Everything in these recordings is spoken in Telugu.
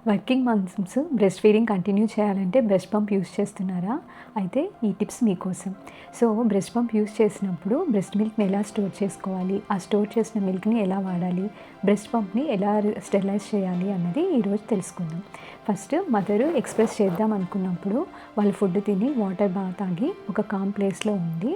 Working mumps breast feeding continue చేయాలంటే బ్రెస్ట్ పంప్ యూస్ చేస్తున్నారా? అయితే ఈ టిప్స్ మీకోసం. సో బ్రెస్ట్ పంప్ యూస్ చేసినప్పుడు బ్రెస్ట్ మిల్క్ని ఎలా స్టోర్ చేసుకోవాలి, ఆ స్టోర్ చేసిన మిల్క్ని ఎలా వాడాలి, బ్రెస్ట్ పంప్ని ఎలా స్టెరిలైజ్ చేయాలి అన్నది ఈరోజు తెలుసుకుందాం. ఫస్ట్ మదరు ఎక్స్ప్రెస్ చేద్దాం అనుకున్నప్పుడు వాళ్ళు ఫుడ్ తిని వాటర్ బాగా తాగి ఒక కామ్ ప్లేస్లో ఉండి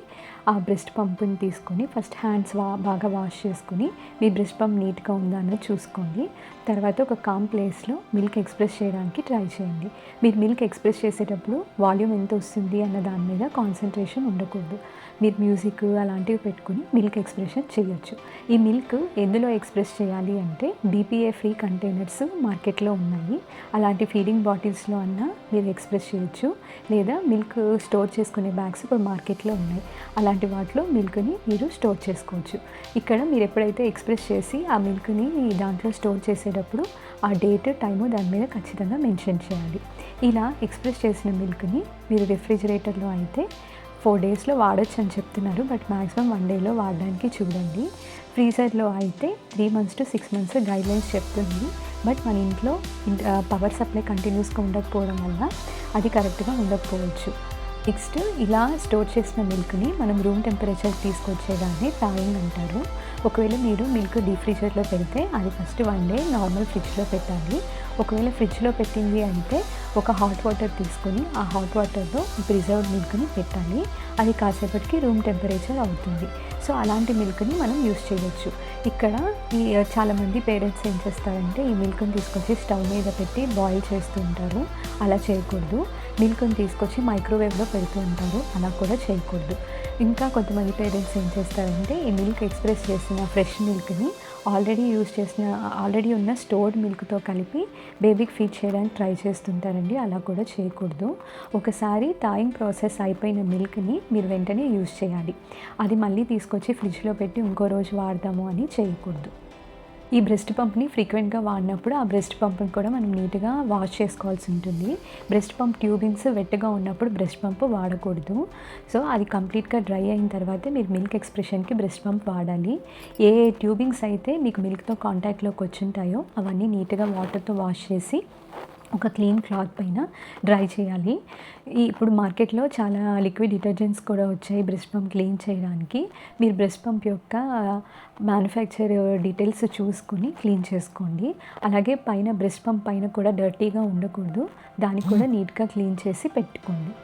ఆ బ్రెస్ట్ పంప్ని తీసుకొని ఫస్ట్ హ్యాండ్స్ బాగా వాష్ చేసుకుని మీ బ్రెస్ట్ పంప్ నీట్గా ఉందా అన్నది చూసుకోండి. తర్వాత ఒక కామ్ ప్లేస్లో మిల్క్ ఎక్స్ప్రెస్ చేయడానికి ట్రై చేయండి. మీరు మిల్క్ ఎక్స్ప్రెస్ చేసేటప్పుడు వాల్యూమ్ ఎంత వస్తుంది అన్న దాని మీద కాన్సన్ట్రేషన్ ఉండకూడదు. మీరు మ్యూజిక్ అలాంటివి పెట్టుకుని మిల్క్ ఎక్స్ప్రెషన్ చేయొచ్చు. ఈ మిల్క్ ఎందులో ఎక్స్ప్రెస్ చేయాలి అంటే బీపీఏ ఫ్రీ కంటైనర్స్ మార్కెట్లో ఉన్నాయి. అలాంటి ఫీడింగ్ బాటిల్స్లో అన్నా మీరు ఎక్స్ప్రెస్ చేయొచ్చు, లేదా మిల్క్ స్టోర్ చేసుకునే బ్యాగ్స్ ఇప్పుడు మార్కెట్లో ఉన్నాయి. అలాంటి వాటిలో మిల్క్ని మీరు స్టోర్ చేసుకోవచ్చు. ఇక్కడ మీరు ఎప్పుడైతే ఎక్స్ప్రెస్ చేసి ఆ మిల్క్ని దాంట్లో స్టోర్ చేసేటప్పుడు ఆ డేట్ టైము దాని మీద ఖచ్చితంగా మెన్షన్ చేయాలి. ఇలా ఎక్స్ప్రెస్ చేసిన మిల్క్ని మీరు రిఫ్రిజిరేటర్లో అయితే 4 డేస్లో వాడచ్చు అని చెప్తున్నారు, బట్ మ్యాక్సిమం 1 డేలో వాడడానికి చూడండి. ఫ్రీజర్లో అయితే 3 మంత్స్ టు 6 మంత్స్ గైడ్లైన్స్ చెప్తుంది, బట్ మన ఇంట్లో పవర్ సప్లై కంటిన్యూస్గా ఉండకపోవడం వల్ల అది కరెక్ట్గా ఉండకపోవచ్చు. నెక్స్ట్ ఇలా స్టోర్ చేసిన మిల్క్ని మనం రూమ్ టెంపరేచర్ తీసుకొచ్చేదాన్ని థాయింగ్ అంటారు. ఒకవేళ మీరు మిల్క్ డీప్ ఫ్రీజర్లో పెడితే అది ఫస్ట్ 1 డే నార్మల్ ఫ్రిడ్జ్లో పెట్టాలి. ఒకవేళ ఫ్రిడ్జ్లో పెట్టింది అంటే ఒక హాట్ వాటర్ తీసుకొని ఆ హాట్ వాటర్లో ప్రిజర్వ్డ్ మిల్క్ని పెట్టాలి. అది కాసేపటికి రూమ్ టెంపరేచర్ అవుతుంది. సో అలాంటి మిల్క్ని మనం యూస్ చేయొచ్చు. ఇక్కడ చాలామంది పేరెంట్స్ ఏం చేస్తారంటే ఈ మిల్క్ని తీసుకొచ్చి స్టవ్ మీద పెట్టి బాయిల్ చేస్తూ ఉంటారు. అలా చేయకూడదు. మిల్క్ని తీసుకొచ్చి మైక్రోవేవ్లో పెడుతూ ఉంటారు. అలా కూడా చేయకూడదు. ఇంకా కొంతమంది పేరెంట్స్ ఏం చేస్తారంటే ఈ మిల్క్ ఎక్స్ప్రెస్ చేసిన ఫ్రెష్ మిల్క్ని ఆల్రెడీ ఉన్న స్టోర్డ్ మిల్క్తో కలిపి బేబీకి ఫీడ్ చేయడానికి ట్రై చేస్తుంటారండి. అలా కూడా చేయకూడదు. ఒకసారి థాయింగ్ ప్రాసెస్ అయిపోయిన మిల్క్ని మీరు వెంటనే యూజ్ చేయాలి. అది మళ్ళీ తీసుకొచ్చి ఫ్రిడ్జ్లో పెట్టి ఇంకో రోజు వాడదాము అని చేయకూడదు. ఈ బ్రెస్ట్ పంప్ని ఫ్రీక్వెంట్గా వాడినప్పుడు ఆ బ్రెస్ట్ పంప్ని కూడా మనం నీట్గా వాష్ చేసుకోవాల్సి ఉంటుంది. బ్రెస్ట్ పంప్ ట్యూబింగ్స్ వెట్గా ఉన్నప్పుడు బ్రెస్ట్ పంప్ వాడకూడదు. సో అది కంప్లీట్గా డ్రై అయిన తర్వాతే మీరు మిల్క్ ఎక్స్ప్రెషన్కి బ్రెస్ట్ పంప్ వాడాలి. ఏ ట్యూబింగ్స్ అయితే మీకు మిల్క్తో కాంటాక్ట్లోకి వచ్చుంటాయో అవన్నీ నీట్గా వాటర్తో వాష్ చేసి ఒక క్లీన్ క్లాత్ పైన డ్రై చేయాలి. ఇప్పుడు మార్కెట్లో చాలా లిక్విడ్ డిటర్జెంట్స్ కూడా వచ్చాయి బ్రెస్ట్ పంప్ క్లీన్ చేయడానికి. మీరు బ్రెస్ట్ పంప్ యొక్క మ్యానుఫ్యాక్చర్ డీటెయిల్స్ చూసుకుని క్లీన్ చేసుకోండి. అలాగే పైన బ్రెస్ట్ పంప్ పైన కూడా డర్టీగా ఉండకూడదు, దాన్ని కూడా నీట్గా క్లీన్ చేసి పెట్టుకోండి.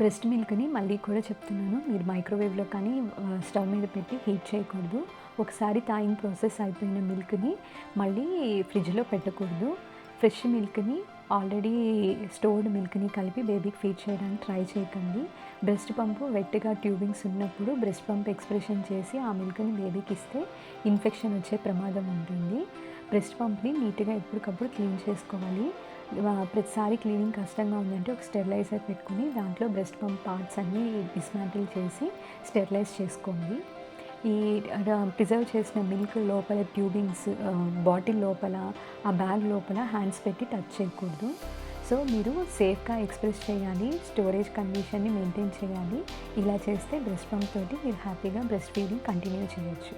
బ్రెస్ట్ మిల్క్ని మళ్ళీ కూడా చెప్తున్నాను, మీరు మైక్రోవేవ్లో కానీ స్టవ్ మీద పెట్టి హీట్ చేయకూడదు. ఒకసారి థాయింగ్ ప్రాసెస్ అయిపోయిన మిల్క్ని మళ్ళీ ఫ్రిడ్జ్లో పెట్టకూడదు. ఫ్రెష్ మిల్క్ని ఆల్రెడీ స్టోర్డ్ మిల్క్ని కలిపి బేబీకి ఫీడ్ చేయడానికి ట్రై చేయకండి. బ్రెస్ట్ పంపు వెట్గా ట్యూబింగ్స్ ఉన్నప్పుడు బ్రెస్ట్ పంప్ ఎక్స్ప్రెషన్ చేసి ఆ మిల్క్ని బేబీకి ఇస్తే ఇన్ఫెక్షన్ వచ్చే ప్రమాదం ఉంటుంది. బ్రెస్ట్ పంప్ని నీట్గా ఎప్పటికప్పుడు క్లీన్ చేసుకోవాలి. ప్రతిసారి క్లీనింగ్ కష్టంగా ఉందంటే ఒక స్టెరిలైజర్ పెట్టుకుని దాంట్లో బ్రెస్ట్ పంప్ పార్ట్స్ అన్నీ డిస్మాంటిల్ చేసి స్టెరిలైజ్ చేసుకోండి. ఈ ప్రిజర్వ్ చేసిన మిల్క్ లోపల ట్యూబింగ్స్ బాటిల్ లోపల ఆ బ్యాగ్ లోపల హ్యాండ్స్ పెట్టి టచ్ చేయకూడదు. సో మీరు సేఫ్గా ఎక్స్ప్రెస్ చేయాలి, స్టోరేజ్ కండిషన్ని మెయింటైన్ చేయాలి. ఇలా చేస్తే బ్రెస్ట్ పంప్ తోటి మీరు హ్యాపీగా బ్రెస్ట్ ఫీడింగ్ కంటిన్యూ చేయొచ్చు.